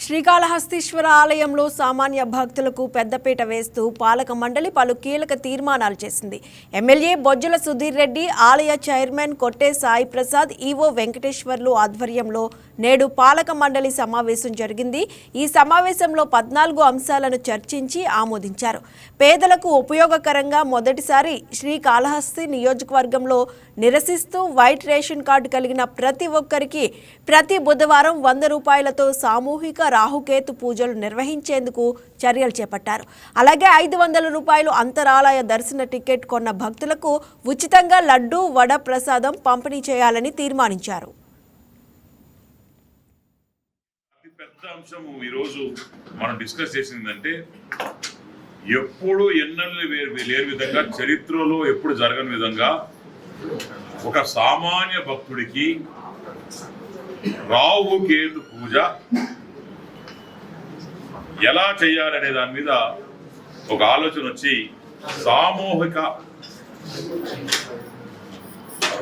శ్రీకాళహస్తీశ్వర ఆలయంలో సామాన్య భక్తులకు పెద్దపీట వేస్తూ పాలక మండలి పలు కీలక తీర్మానాలు చేసింది. ఎమ్మెల్యే బొజ్జల సుధీర్ రెడ్డి, ఆలయ చైర్మన్ కొట్టే సాయి ప్రసాద్, ఈవో వెంకటేశ్వర్లు ఆధ్వర్యంలో నేడు పాలక మండలి సమావేశం జరిగింది. ఈ సమావేశంలో 14 అంశాలను చర్చించి ఆమోదించారు. పేదలకు ఉపయోగకరంగా మొదటిసారి శ్రీకాళహస్తి నియోజకవర్గంలో నిరసిస్తూ వైట్ రేషన్ కార్డు కలిగిన ప్రతి ఒక్కరికి ప్రతి బుధవారం 100 రూపాయలతో సామూహిక రాహుకేతు పూజలు నిర్వహించేందుకు చర్యలు చేపట్టారు. అలాగే 500 రూపాయలు అంతరాలయ దర్శన టికెట్ కొన్న భక్తులకు ఉచితంగా లడ్డు, వడ ప్రసాదం పంపిణీ చేయాలని తీర్మానించారు. పెద్ద అంశం ఈరోజు మనం డిస్కస్ చేసిందంటే ఎప్పుడు ఎన్నెల్లు లేని విధంగా, చరిత్రలో ఎప్పుడు జరగని విధంగా ఒక సామాన్య భక్తుడికి రాహుకేతు పూజ ఎలా చేయాలనే దాని మీద ఒక ఆలోచన వచ్చి సామూహిక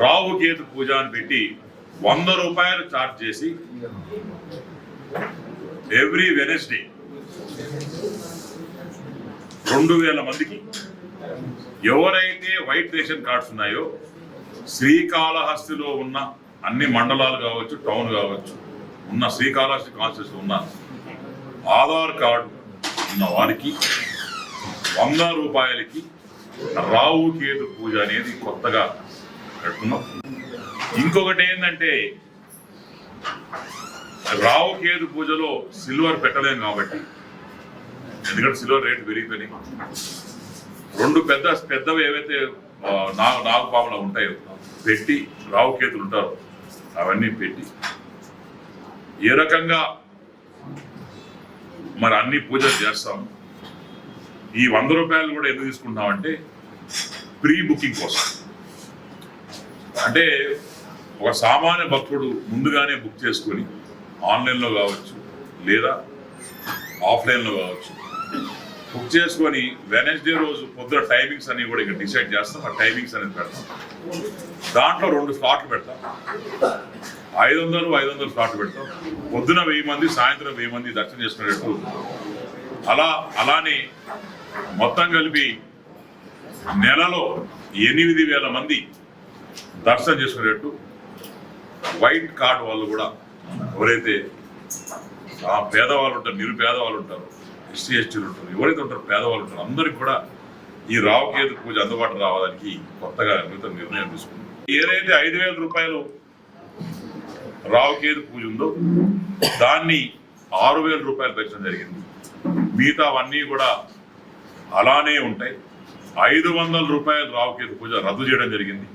రాహుకేతు పూజ అని పెట్టి 100 రూపాయలు ఛార్జ్ చేసి ఎవ్రీ వెనస్డే 2000 మందికి ఎవరైతే వైట్ రేషన్ కార్డ్స్ ఉన్నాయో శ్రీకాళహస్తిలో ఉన్న అన్ని మండలాలు కావచ్చు, టౌన్ కావచ్చు, ఉన్న శ్రీకాళహస్తి కాన్స్టిట్యూన్సీ ఉన్న ఆధార్ కార్డు ఉన్న వారికి 100 రూపాయలకి రాహుకేతు పూజ అనేది కొత్తగా పెట్టుకున్నాం. ఇంకొకటి ఏంటంటే రాహుకేతు పూజలో సిల్వర్ పెట్టలేం కాబట్టి, ఎందుకంటే సిల్వర్ రేటు పెరిగిపోయినాయి. 2 పెద్దవి ఏవైతే నాగుపాములు ఉంటాయో పెట్టి రాహుకేతులు ఉంటారు అవన్నీ పెట్టి ఏ రకంగా మరి అన్ని పూజలు చేస్తాం. ఈ 100 రూపాయలు కూడా ఎందుకు తీసుకుంటామంటే ప్రీ బుకింగ్ కోసం. అంటే ఒక సామాన్య భక్తుడు ముందుగానే బుక్ చేసుకొని ఆన్లైన్లో కావచ్చు లేదా ఆఫ్లైన్లో కావచ్చు బుక్ చేసుకొని వెనస్డే రోజు పొద్దున టైమింగ్స్ అన్ని కూడా ఇక్కడ డిసైడ్ చేస్తాం. ఆ టైమింగ్స్ అనేది పెడతాం. దాంట్లో 2 స్లాట్లు పెడతాం. 500 స్లాట్లు పెడతాం. పొద్దున 1000 మంది, సాయంత్రం 1000 మంది దర్శనం చేసుకునేటట్టు అలానే మొత్తం కలిపి నెలలో 8000 మంది దర్శనం చేసుకునేటట్టు వైట్ కార్డు వాళ్ళు కూడా ఎవరైతే పేదవాళ్ళు ఉంటారు, నిరుపేదవాళ్ళు ఉంటారు, ఎస్సీ ఎస్టీలు ఉంటారు, ఎవరైతే ఉంటారో పేదవాళ్ళు ఉంటారు, అందరికి కూడా ఈ రాహుకేతు పూజ అందుబాటు రావడానికి కొత్తగా నిర్ణయం తీసుకుంది. ఏదైతే 5000 రూపాయలు రాహుకేతు పూజ ఉందో దాన్ని 6000 రూపాయలు పెంచడం జరిగింది. మిగతావన్నీ కూడా అలానే ఉంటాయి. 500 రూపాయలు రాహుకేతు పూజ రద్దు చేయడం జరిగింది.